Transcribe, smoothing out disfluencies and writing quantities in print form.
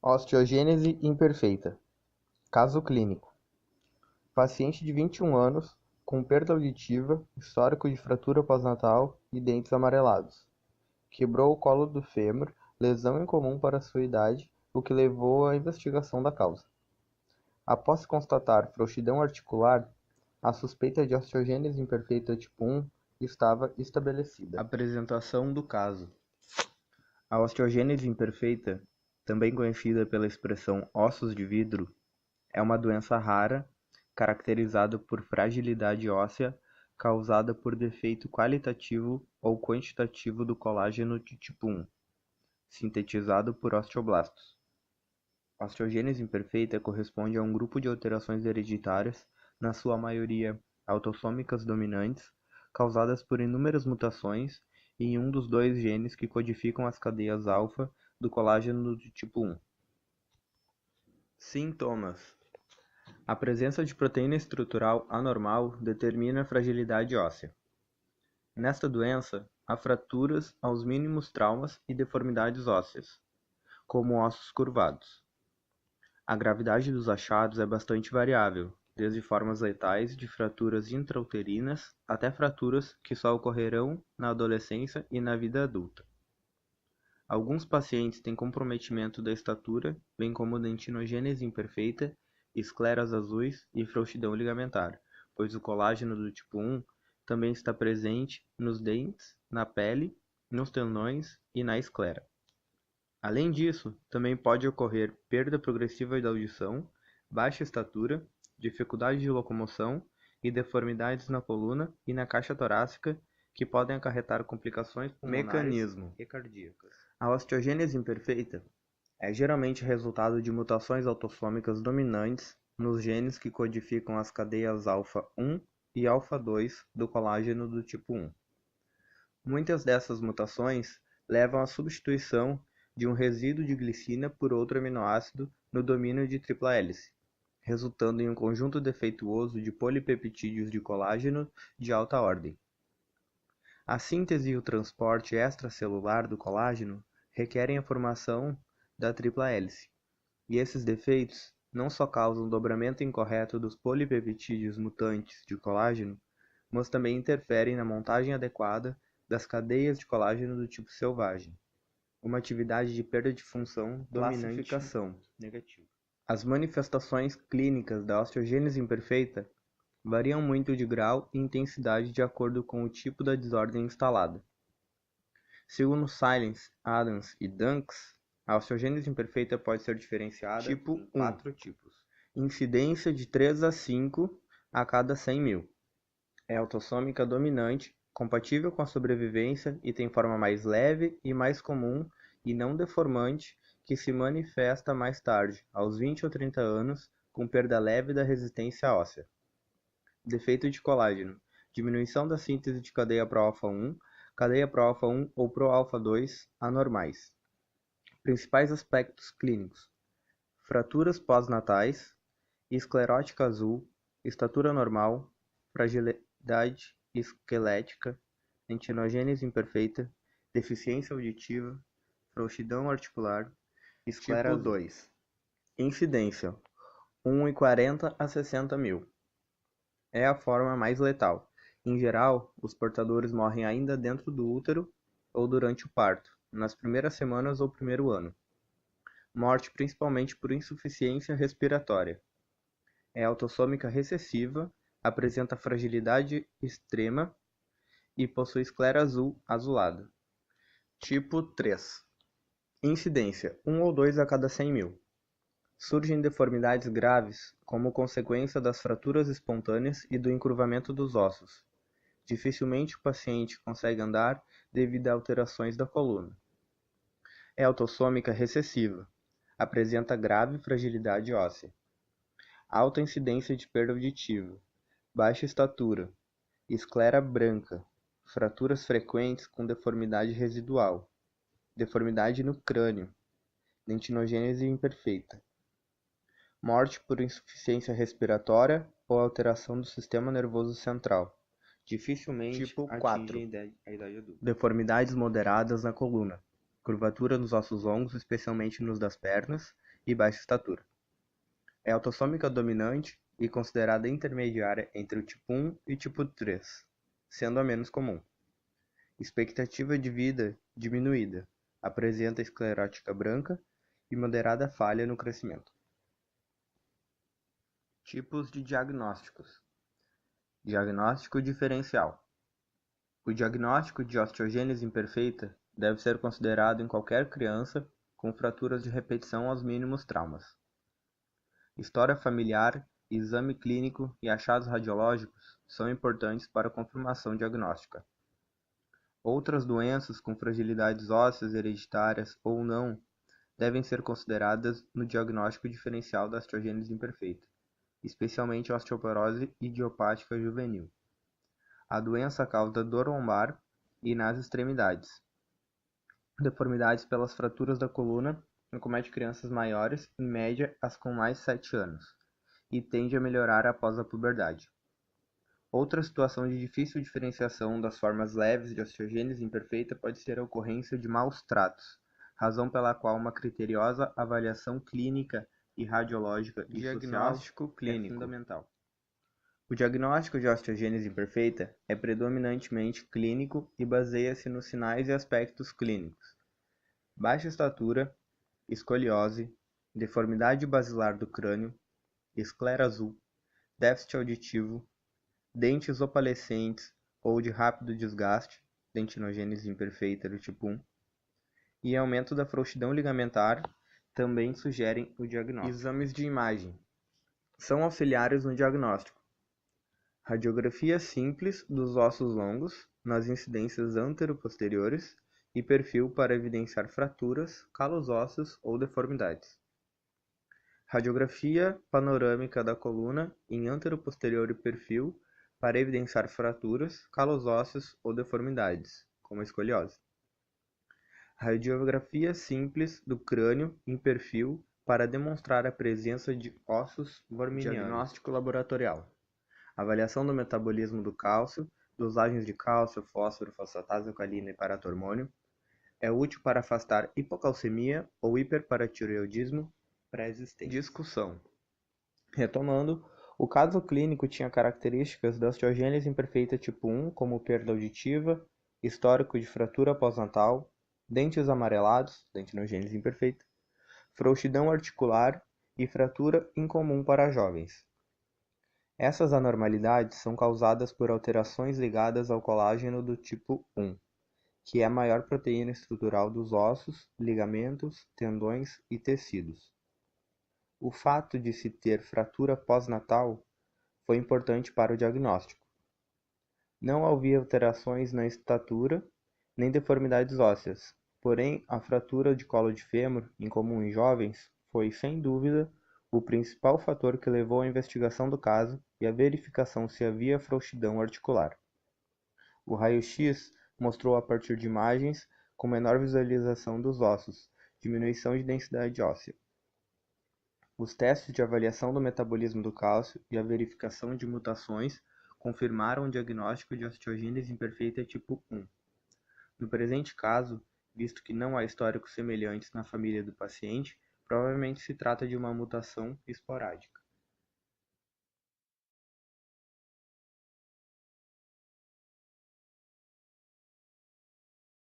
Osteogênese imperfeita. Caso clínico. Paciente de 21 anos, com perda auditiva, histórico de fratura pós-natal e dentes amarelados. Quebrou o colo do fêmur, lesão incomum para sua idade, o que levou à investigação da causa. Após constatar frouxidão articular, a suspeita de osteogênese imperfeita tipo 1 estava estabelecida. Apresentação do caso. A osteogênese imperfeita, também conhecida pela expressão ossos de vidro, é uma doença rara, caracterizada por fragilidade óssea causada por defeito qualitativo ou quantitativo do colágeno de tipo 1, sintetizado por osteoblastos. A osteogênese imperfeita corresponde a um grupo de alterações hereditárias, na sua maioria autossômicas dominantes, causadas por inúmeras mutações em um dos dois genes que codificam as cadeias alfa do colágeno do tipo 1. Sintomas: a presença de proteína estrutural anormal determina a fragilidade óssea. Nesta doença, há fraturas aos mínimos traumas e deformidades ósseas, como ossos curvados. A gravidade dos achados é bastante variável, desde formas letais de fraturas intrauterinas até fraturas que só ocorrerão na adolescência e na vida adulta. Alguns pacientes têm comprometimento da estatura, bem como dentinogênese imperfeita, escleras azuis e frouxidão ligamentar, pois o colágeno do tipo 1 também está presente nos dentes, na pele, nos tendões e na esclera. Além disso, também pode ocorrer perda progressiva da audição, baixa estatura, dificuldade de locomoção e deformidades na coluna e na caixa torácica que podem acarretar complicações pulmonares e cardíacas. A osteogênese imperfeita é geralmente resultado de mutações autossômicas dominantes nos genes que codificam as cadeias alfa-1 e alfa-2 do colágeno do tipo 1. Muitas dessas mutações levam à substituição de um resíduo de glicina por outro aminoácido no domínio de tripla hélice, resultando em um conjunto defeituoso de polipeptídeos de colágeno de alta ordem. A síntese e o transporte extracelular do colágeno requerem a formação da tripla hélice, e esses defeitos não só causam dobramento incorreto dos polipeptídeos mutantes de colágeno, mas também interferem na montagem adequada das cadeias de colágeno do tipo selvagem, uma atividade de perda de função dominante. Classificação negativa. As manifestações clínicas da osteogênese imperfeita variam muito de grau e intensidade de acordo com o tipo da desordem instalada. Segundo Silence, Adams e Dunks, a osteogênese imperfeita pode ser diferenciada em 4 tipos. Incidência de 3 a 5 a cada 100 mil. É autossômica dominante, compatível com a sobrevivência e tem forma mais leve e mais comum e não deformante que se manifesta mais tarde, aos 20 ou 30 anos, com perda leve da resistência óssea. Defeito de colágeno: diminuição da síntese de cadeia pró-alfa-1, cadeia pró-alfa-1 ou pró-alfa-2 anormais. Principais aspectos clínicos: fraturas pós-natais, esclerótica azul, estatura normal, fragilidade esquelética, dentinogênese imperfeita, deficiência auditiva, frouxidão articular, esclera tipo 2. Incidência: 1,40 a 60 mil. É a forma mais letal. Em geral, os portadores morrem ainda dentro do útero ou durante o parto, nas primeiras semanas ou primeiro ano. Morte principalmente por insuficiência respiratória. É autossômica recessiva, apresenta fragilidade extrema e possui esclera azul azulada. Tipo 3. Incidência: 1 ou 2 a cada 100 mil. Surgem deformidades graves como consequência das fraturas espontâneas e do encurvamento dos ossos. Dificilmente o paciente consegue andar devido a alterações da coluna. É autossômica recessiva. Apresenta grave fragilidade óssea. Alta incidência de perda auditiva. Baixa estatura. Esclera branca. Fraturas frequentes com deformidade residual. Deformidade no crânio. Dentinogênese imperfeita. Morte por insuficiência respiratória ou alteração do sistema nervoso central. Dificilmente tipo 4. A idade adulta. Deformidades moderadas na coluna. Curvatura nos ossos longos, especialmente nos das pernas, e baixa estatura. É autossômica dominante e considerada intermediária entre o tipo 1 e tipo 3, sendo a menos comum. Expectativa de vida diminuída, apresenta esclerótica branca e moderada falha no crescimento. Tipos de diagnósticos. Diagnóstico diferencial. O diagnóstico de osteogênese imperfeita deve ser considerado em qualquer criança com fraturas de repetição aos mínimos traumas. História familiar, exame clínico e achados radiológicos são importantes para a confirmação diagnóstica. Outras doenças com fragilidades ósseas hereditárias ou não devem ser consideradas no diagnóstico diferencial da osteogênese imperfeita, especialmente a osteoporose idiopática juvenil. A doença causa dor lombar e nas extremidades. Deformidades pelas fraturas da coluna acomete crianças maiores, em média as com mais de 7 anos, e tende a melhorar após a puberdade. Outra situação de difícil diferenciação das formas leves de osteogênese imperfeita pode ser a ocorrência de maus tratos, razão pela qual uma criteriosa avaliação clínica e radiológica e Diagnóstico social clínico. é fundamental. O diagnóstico de osteogênese imperfeita é predominantemente clínico e baseia-se nos sinais e aspectos clínicos: baixa estatura, escoliose, deformidade basilar do crânio, esclera azul, déficit auditivo, dentes opalescentes ou de rápido desgaste, dentinogênese imperfeita do tipo 1, e aumento da frouxidão ligamentar também sugerem o diagnóstico. Exames de imagem são auxiliares no diagnóstico. Radiografia simples dos ossos longos nas incidências antero-posteriores e perfil para evidenciar fraturas, calos ósseos ou deformidades. Radiografia panorâmica da coluna em antero-posterior e perfil para evidenciar fraturas, calos ósseos ou deformidades, como a escoliose. Radiografia simples do crânio em perfil para demonstrar a presença de ossos vorminianos. Diagnóstico laboratorial. Avaliação do metabolismo do cálcio, dosagens de cálcio, fósforo, fosfatase alcalina e paratormônio. É útil para afastar hipocalcemia ou hiperparatireoidismo pré-existente. Discussão. Retomando, o caso clínico tinha características da osteogênese imperfeita tipo 1, como perda auditiva, histórico de fratura pós-natal, dentes amarelados, dentinogênese imperfeita, frouxidão articular e fratura incomum para jovens. Essas anormalidades são causadas por alterações ligadas ao colágeno do tipo 1, que é a maior proteína estrutural dos ossos, ligamentos, tendões e tecidos. O fato de se ter fratura pós-natal foi importante para o diagnóstico. Não havia alterações na estatura nem deformidades ósseas, porém a fratura de colo de fêmur, incomum em jovens, foi, sem dúvida, o principal fator que levou à investigação do caso e à verificação se havia frouxidão articular. O raio-x mostrou a partir de imagens com menor visualização dos ossos, diminuição de densidade óssea. Os testes de avaliação do metabolismo do cálcio e a verificação de mutações confirmaram o diagnóstico de osteogênese imperfeita tipo 1. No presente caso, visto que não há históricos semelhantes na família do paciente, provavelmente se trata de uma mutação esporádica.